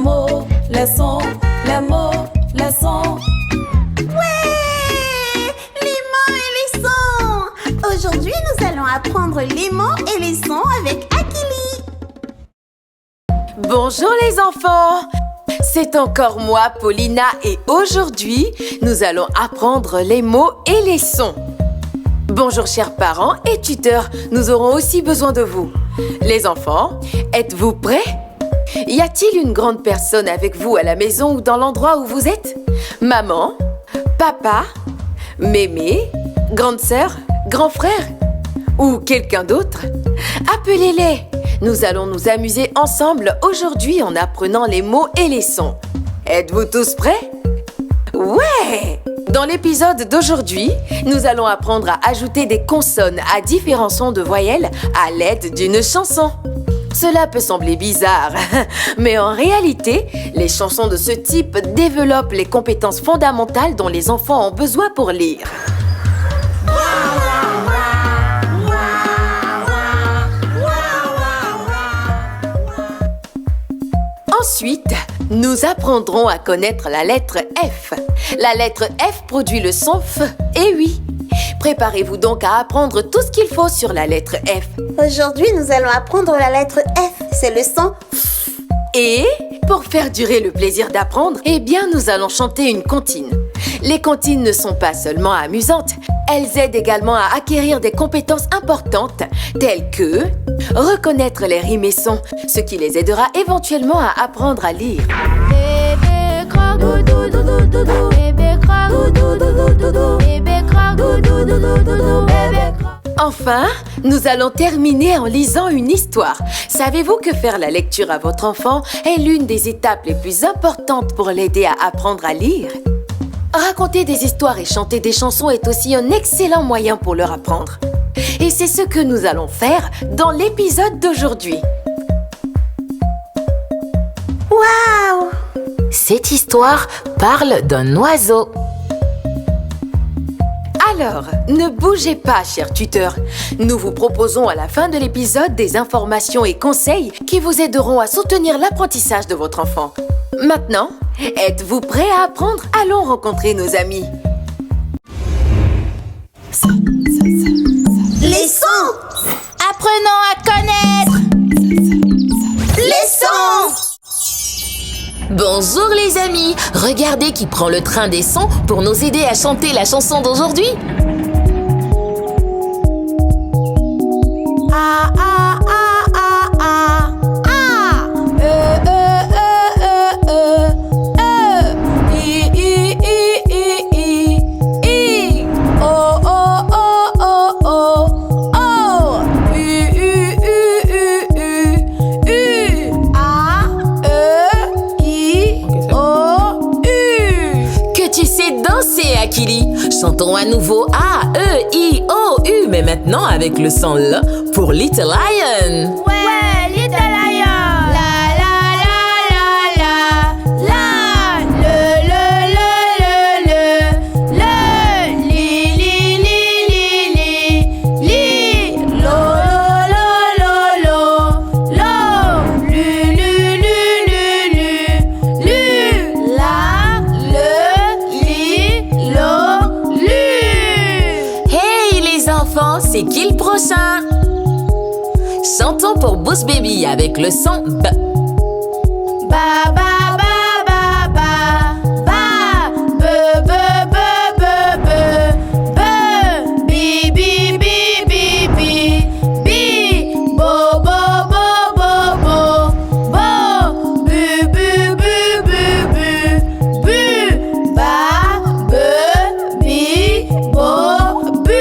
mots, leçon, les mots, leçon. Ouais! Les mots et les sons! Aujourd'hui, nous allons apprendre les mots et les sons avec Akili. Bonjour les enfants! C'est encore moi, Paulina, et aujourd'hui, nous allons apprendre les mots et les sons. Bonjour chers parents et tuteurs, nous aurons aussi besoin de vous. Les enfants, êtes-vous prêts? Y a-t-il une grande personne avec vous à la maison ou dans l'endroit où vous êtes? Maman, papa, mémé, grande sœur, grand frère ou quelqu'un d'autre? Appelez-les! Nous allons nous amuser ensemble aujourd'hui en apprenant les mots et les sons. Êtes-vous tous prêts? Ouais! Dans l'épisode d'aujourd'hui, nous allons apprendre à ajouter des consonnes à différents sons de voyelles à l'aide d'une chanson. Cela peut sembler bizarre, mais en réalité, les chansons de ce type développent les compétences fondamentales dont les enfants ont besoin pour lire. Ensuite, nous apprendrons à connaître la lettre F. La lettre F produit le son F. Et oui, préparez-vous donc à apprendre tout ce qu'il faut sur la lettre F. Aujourd'hui, nous allons apprendre la lettre F. C'est le son F. Et pour faire durer le plaisir d'apprendre, eh bien, nous allons chanter une comptine. Les comptines ne sont pas seulement amusantes, elles aident également à acquérir des compétences importantes, telles que reconnaître les rimes et sons, ce qui les aidera éventuellement à apprendre à lire. Bébé croque doudou doudou doudou, bébé croque doudou doudou doudou, bébé croque doudou doudou doudou, bébé croque. Enfin, nous allons terminer en lisant une histoire. Savez-vous que faire la lecture à votre enfant est l'une des étapes les plus importantes pour l'aider à apprendre à lire? Raconter des histoires et chanter des chansons est aussi un excellent moyen pour leur apprendre. Et c'est ce que nous allons faire dans l'épisode d'aujourd'hui. Waouh! Cette histoire parle d'un oiseau. Alors, ne bougez pas, chers tuteurs. Nous vous proposons à la fin de l'épisode des informations et conseils qui vous aideront à soutenir l'apprentissage de votre enfant. Maintenant, êtes-vous prêts à apprendre? Allons rencontrer nos amis. Les sons! Apprenons à connaître Les sons! Bonjour les amis, regardez qui prend le train des sons pour nous aider à chanter la chanson d'aujourd'hui. A A A A A A I I I I I I O O O O O O U U U U U U A E I O U. Que tu sais danser, Akili. Chantons à nouveau A, E, I, O, U, mais maintenant avec le son L pour Little Lion. Ouais, Little Lion. La la la la la la. Le li li li li li lo lo lo lo lu la li lo lu. Hey les enfants, c'est qui le prochain? Chantons pour Boost Baby avec le son B. Ba ba ba ba ba ba be be be be be be bi bi bi bi bi bi bo bo bo bo bo bo bu bu bu bu bu bu ba be bi bo bu.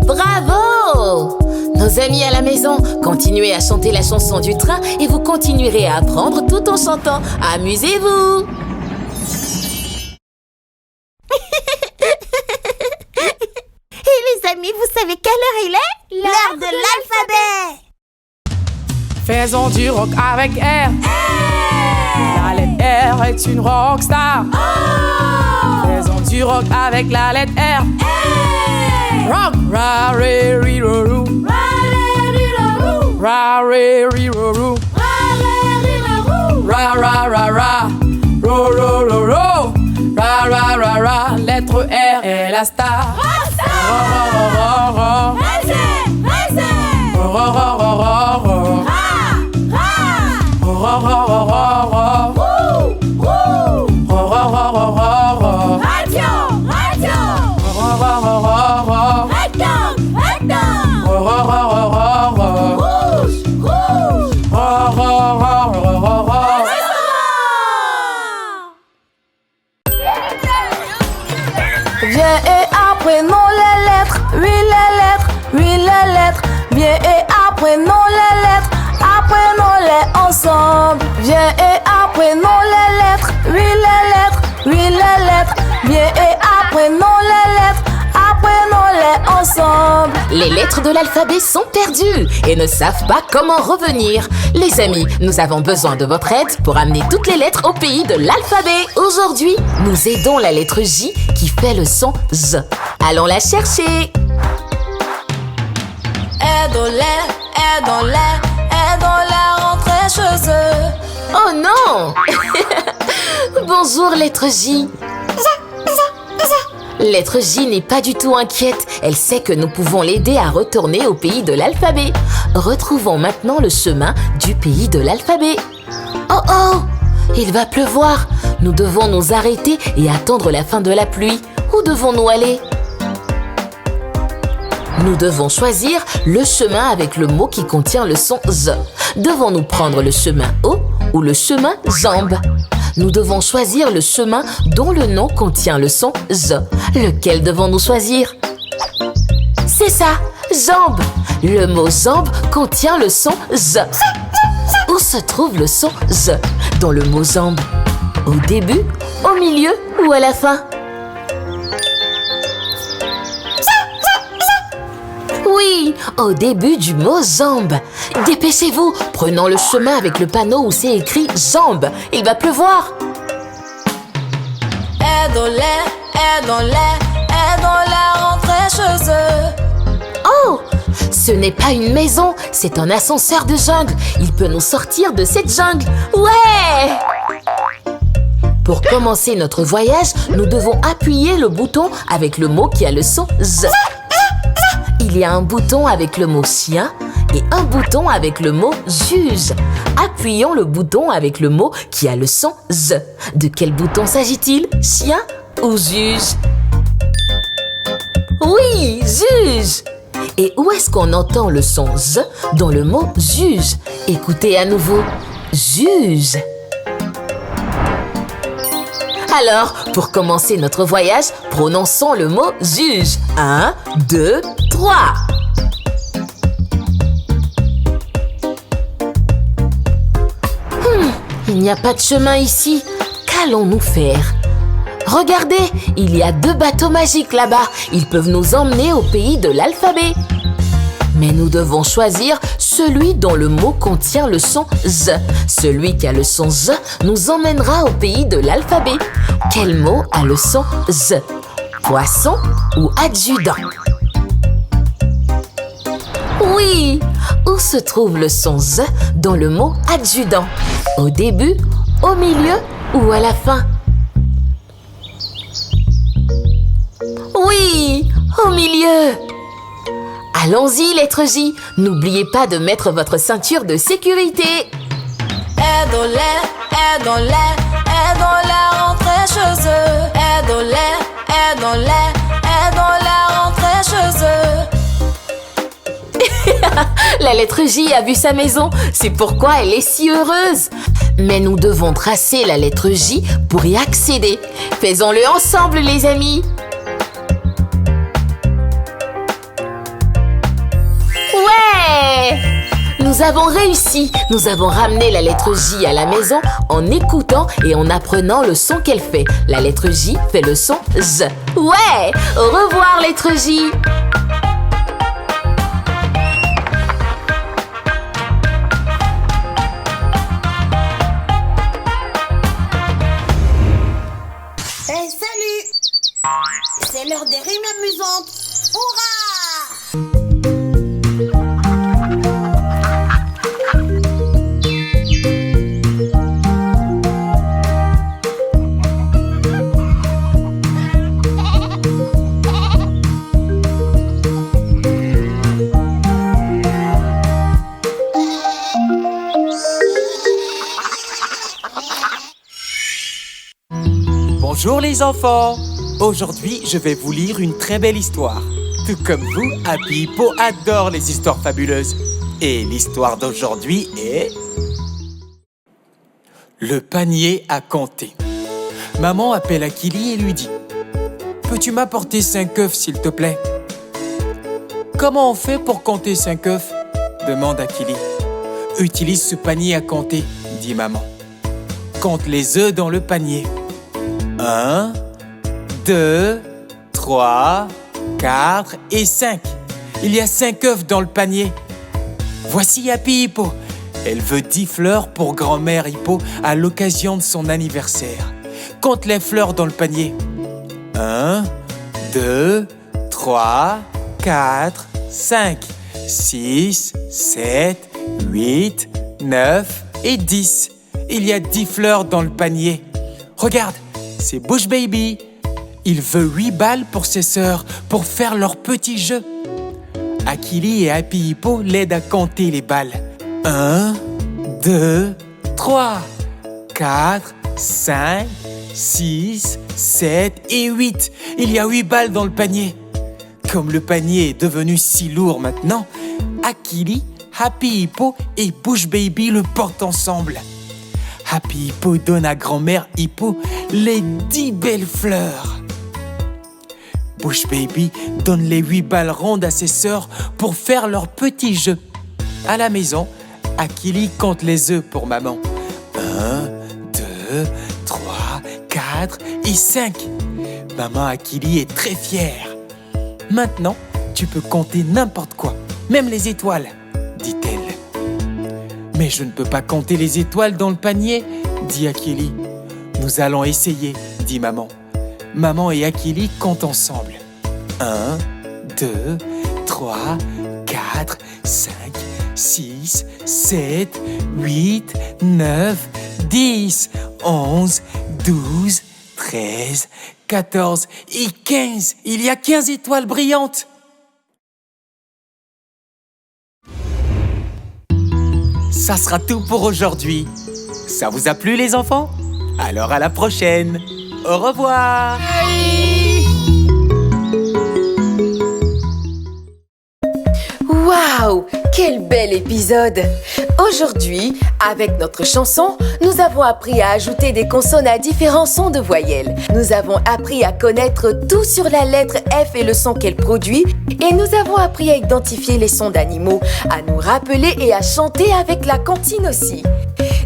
Bravo! Nos amis à la maison, continuez à chanter la chanson du train et vous continuerez à apprendre tout en chantant. Amusez-vous! Et les amis, vous savez quelle heure il est? L'heure de l'alphabet! Faisons du rock avec R. La lettre R est une rockstar. Faisons du rock avec la lettre R. Rock, ra, re, ri, ro, rou. Ra, re, ri, ro, ro. Ra, ra, ra, ra. Ro, ro, ro, ro. Ra, ra, ra, ra. Lettre R est la star. Ro, ro, ro, ro, ro. Ro, ro, ro, ro, ro, ro. Ro, ro, ro, ro, ro, ro. Ro, ro, ro, ro, ro, ro. Viens et apprenons les lettres, oui les lettres, oui les lettres. Viens et apprenons les lettres, apprenons-les ensemble. Viens et apprenons les lettres, oui les lettres, oui les lettres. Viens et apprenons les lettres, apprenons-les ensemble. Les lettres de l'alphabet sont perdues et ne savent pas comment revenir. Les amis, nous avons besoin de votre aide pour amener toutes les lettres au pays de l'alphabet. Aujourd'hui, nous aidons la lettre J qui fait le son Z. Allons la chercher. Aidons-les rentrer chez eux. Oh non! Bonjour, lettre J. Lettre J n'est pas du tout inquiète. Elle sait que nous pouvons l'aider à retourner au pays de l'alphabet. Retrouvons maintenant le chemin du pays de l'alphabet. Oh oh! Il va pleuvoir. Nous devons nous arrêter et attendre la fin de la pluie. Où devons-nous aller? Nous devons choisir le chemin avec le mot qui contient le son Z. Devons-nous prendre le chemin O ou le chemin jambe? Nous devons choisir le chemin dont le nom contient le son Z. Lequel devons-nous choisir? C'est ça, jambe. Le mot jambe contient le son Z. Où se trouve le son Z dans le mot jambe? Au début, au milieu ou à la fin? Oui, au début du mot jambe. Dépêchez-vous, prenons le chemin avec le panneau où c'est écrit jambe. Il va pleuvoir. Aidons-les rentrer chez eux. Oh, ce n'est pas une maison, c'est un ascenseur de jungle. Il peut nous sortir de cette jungle. Ouais! Pour commencer notre voyage, nous devons appuyer le bouton avec le mot qui a le son Z. Il y a un bouton avec le mot chien et un bouton avec le mot juge. Appuyons le bouton avec le mot qui a le son Z. De quel bouton s'agit-il? Chien ou juge? Oui, juge! Et où est-ce qu'on entend le son Z dans le mot juge? Écoutez à nouveau. Juge. Alors, pour commencer notre voyage, prononçons le mot juge. 1, 2, 3. Il n'y a pas de chemin ici. Qu'allons-nous faire? Regardez, il y a 2 bateaux magiques là-bas. Ils peuvent nous emmener au pays de l'alphabet. Mais nous devons choisir celui dont le mot contient le son Z. Celui qui a le son Z nous emmènera au pays de l'alphabet. Quel mot a le son Z? Poisson ou adjudant? Oui! Où se trouve le son Z dans le mot adjudant? Au début, au milieu ou à la fin? Oui! Au milieu! Allons-y, lettre J. N'oubliez pas de mettre votre ceinture de sécurité. Aidons-les rentrer chez eux. Aidons-les rentrer chez eux. La lettre J a vu sa maison, c'est pourquoi elle est si heureuse. Mais nous devons tracer la lettre J pour y accéder. Faisons-le ensemble, les amis. Ouais! Nous avons réussi. Nous avons ramené la lettre J à la maison en écoutant et en apprenant le son qu'elle fait. La lettre J fait le son Z. Ouais! Au revoir, lettre J. Hey, salut! C'est l'heure des rimes amusantes. Hurrah! Bonjour les enfants! Aujourd'hui, je vais vous lire une très belle histoire. Tout comme vous, Happy Hippo adore les histoires fabuleuses. Et l'histoire d'aujourd'hui est... Le panier à compter. Maman appelle Akili et lui dit: peux-tu m'apporter 5 œufs, s'il te plaît? Comment on fait pour compter 5 œufs? Demande Akili. Utilise ce panier à compter, dit maman. Compte les œufs dans le panier. 1, 2, 3, 4 et 5. Il y a 5 œufs dans le panier. Voici Happy Hippo. Elle veut 10 fleurs pour grand-mère Hippo à l'occasion de son anniversaire. Compte les fleurs dans le panier. 1, 2, 3, 4, 5, 6, 7, 8, 9 et 10. Il y a 10 fleurs dans le panier. Regarde, c'est Bush Baby. Il veut 8 balles pour ses sœurs pour faire leur petit jeu. Akili et Happy Hippo l'aident à compter les balles. 1, 2, 3, 4, 5, 6, 7 et 8. Il y a 8 balles dans le panier. Comme le panier est devenu si lourd maintenant, Akili, Happy Hippo et Bush Baby le portent ensemble. Happy Hippo donne à grand-mère Hippo les 10 belles fleurs. Bush Baby donne les 8 balles rondes à ses sœurs pour faire leur petit jeu. À la maison, Akili compte les œufs pour maman. 1, 2, 3, 4 et 5. Maman Akili est très fière. Maintenant, tu peux compter n'importe quoi, même les étoiles, dit-elle. Mais je ne peux pas compter les étoiles dans le panier, dit Akili. Nous allons essayer, dit maman. Maman et Akili comptent ensemble. 1, 2, 3, 4, 5, 6, 7, 8, 9, 10, 11, 12, 13, 14 et 15. Il y a 15 étoiles brillantes. Ça sera tout pour aujourd'hui. Ça vous a plu les enfants? Alors à la prochaine. Au revoir. Waouh! Quel bel épisode! Aujourd'hui, avec notre chanson, nous avons appris à ajouter des consonnes à différents sons de voyelles. Nous avons appris à connaître tout sur la lettre F et le son qu'elle produit. Et nous avons appris à identifier les sons d'animaux, à nous rappeler et à chanter avec la cantine aussi.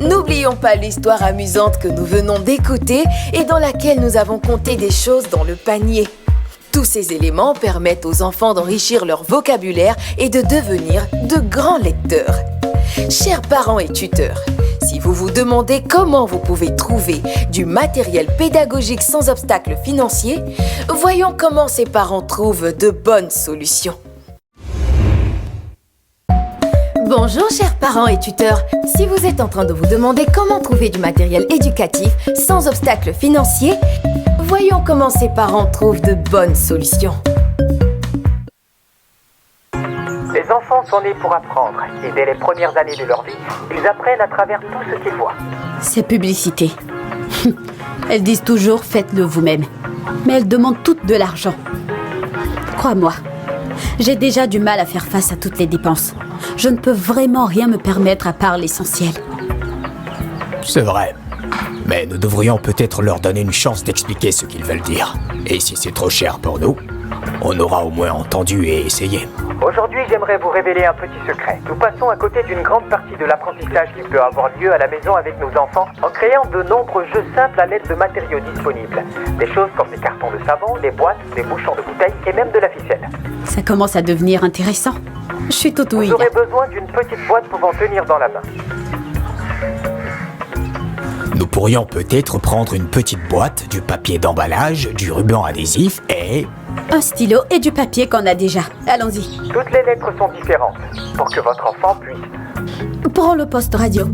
N'oublions pas l'histoire amusante que nous venons d'écouter et dans laquelle nous avons compté des choses dans le panier. Tous ces éléments permettent aux enfants d'enrichir leur vocabulaire et de devenir de grands lecteurs. Chers parents et tuteurs, si vous vous demandez comment vous pouvez trouver du matériel pédagogique sans obstacle financier, voyons comment ces parents trouvent de bonnes solutions. Bonjour chers parents et tuteurs, si vous êtes en train de vous demander comment trouver du matériel éducatif sans obstacle financier, voyons comment ces parents trouvent de bonnes solutions. Les enfants sont nés pour apprendre et dès les premières années de leur vie, ils apprennent à travers tout ce qu'ils voient. Ces publicités. Elles disent toujours « faites-le vous-même ». Mais elles demandent toutes de l'argent. Crois-moi, j'ai déjà du mal à faire face à toutes les dépenses. Je ne peux vraiment rien me permettre à part l'essentiel. C'est vrai. Mais nous devrions peut-être leur donner une chance d'expliquer ce qu'ils veulent dire. Et si c'est trop cher pour nous, on aura au moins entendu et essayé. Aujourd'hui, j'aimerais vous révéler un petit secret. Nous passons à côté d'une grande partie de l'apprentissage qui peut avoir lieu à la maison avec nos enfants en créant de nombreux jeux simples à l'aide de matériaux disponibles. Des choses comme des cartons de savon, des boîtes, des bouchons de bouteilles et même de la ficelle. Ça commence à devenir intéressant. Je suis tout ouïe. Vous aurez besoin d'une petite boîte pouvant tenir dans la main. Nous pourrions peut-être prendre une petite boîte, du papier d'emballage, du ruban adhésif et... un stylo et du papier qu'on a déjà. Allons-y. Toutes les lettres sont différentes pour que votre enfant puisse... Prends le poste radio.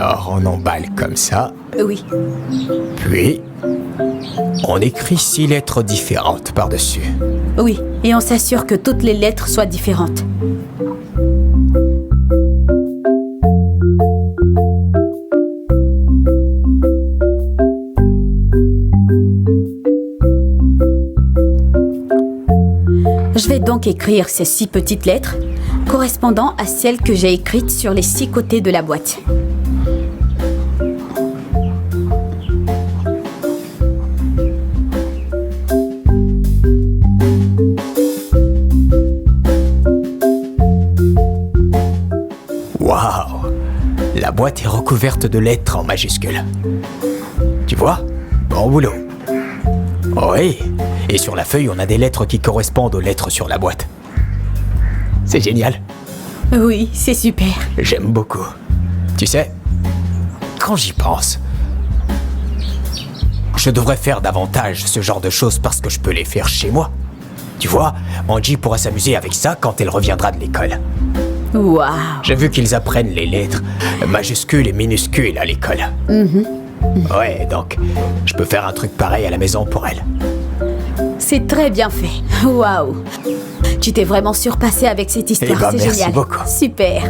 Alors, on emballe comme ça. Oui. Puis, on écrit 6 lettres différentes par-dessus. Oui, et on s'assure que toutes les lettres soient différentes. Je vais donc écrire ces 6 petites lettres correspondant à celles que j'ai écrites sur les 6 côtés de la boîte. Waouh! La boîte est recouverte de lettres en majuscules. Tu vois? Bon boulot. Oui, et sur la feuille, on a des lettres qui correspondent aux lettres sur la boîte. C'est génial. Oui, c'est super. J'aime beaucoup. Tu sais, quand j'y pense, je devrais faire davantage ce genre de choses parce que je peux les faire chez moi. Tu vois, Angie pourra s'amuser avec ça quand elle reviendra de l'école. Waouh! J'ai vu qu'ils apprennent les lettres majuscules et minuscules à l'école. Ouais, donc, je peux faire un truc pareil à la maison pour elle. C'est très bien fait. Waouh! Tu t'es vraiment surpassé avec cette histoire, Eh ben, c'est merci génial. beaucoup. Super.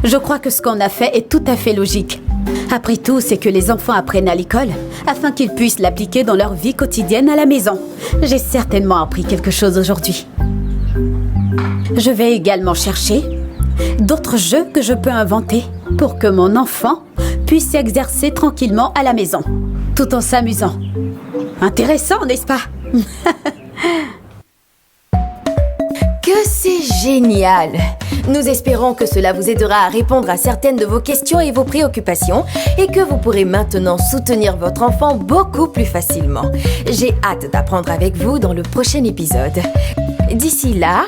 Je crois que ce qu'on a fait est tout à fait logique. Après tout, c'est que les enfants apprennent à l'école afin qu'ils puissent l'appliquer dans leur vie quotidienne à la maison. J'ai certainement appris quelque chose aujourd'hui. Je vais également chercher d'autres jeux que je peux inventer pour que mon enfant puisse s'exercer tranquillement à la maison, tout en s'amusant. Intéressant, n'est-ce pas? Que c'est génial! Nous espérons que cela vous aidera à répondre à certaines de vos questions et vos préoccupations et que vous pourrez maintenant soutenir votre enfant beaucoup plus facilement. J'ai hâte d'apprendre avec vous dans le prochain épisode. D'ici là,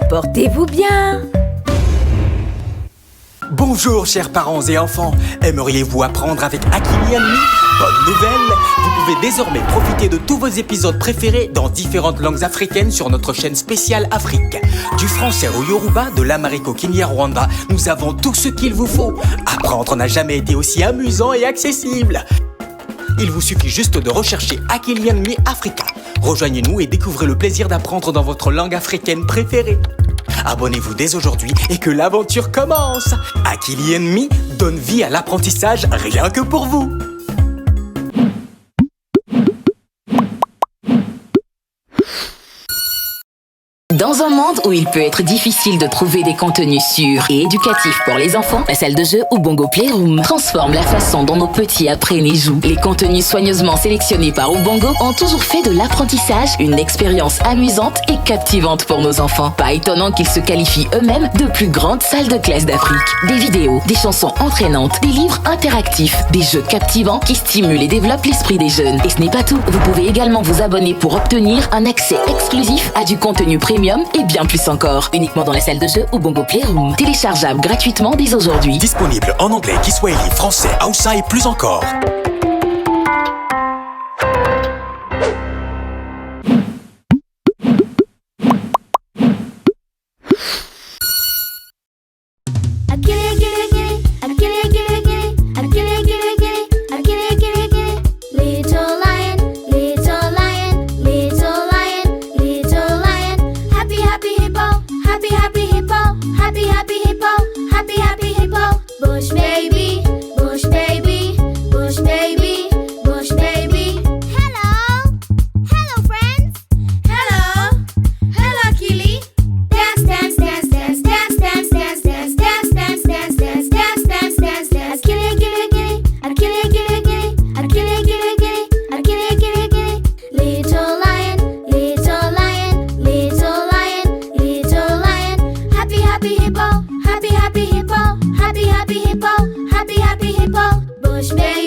portez-vous bien! Bonjour chers parents et enfants, aimeriez-vous apprendre avec Akili and Me? Bonne nouvelle, vous pouvez désormais profiter de tous vos épisodes préférés dans différentes langues africaines sur notre chaîne spéciale Afrique. Du français au Yoruba, de l'amharique au Kinyarwanda, nous avons tout ce qu'il vous faut. Apprendre n'a jamais été aussi amusant et accessible. Il vous suffit juste de rechercher Akili and Me Africa. Rejoignez-nous et découvrez le plaisir d'apprendre dans votre langue africaine préférée. Abonnez-vous dès aujourd'hui et que l'aventure commence. Akili and Me donne vie à l'apprentissage rien que pour vous. Dans un monde où il peut être difficile de trouver des contenus sûrs et éducatifs pour les enfants, la salle de jeu Ubongo Playroom transforme la façon dont nos petits apprennent et jouent. Les contenus soigneusement sélectionnés par Ubongo ont toujours fait de l'apprentissage une expérience amusante et captivante pour nos enfants. Pas étonnant qu'ils se qualifient eux-mêmes de plus grandes salles de classe d'Afrique. Des vidéos, des chansons entraînantes, des livres interactifs, des jeux captivants qui stimulent et développent l'esprit des jeunes. Et ce n'est pas tout, vous pouvez également vous abonner pour obtenir un accès exclusif à du contenu premium et bien plus encore, uniquement dans la salle de jeu Ubongo Playroom. Téléchargeable gratuitement dès aujourd'hui. Disponible en anglais, Kiswahili, français, Hausa et plus encore. Happy hippo, happy hippo, happy hippo, bush baby.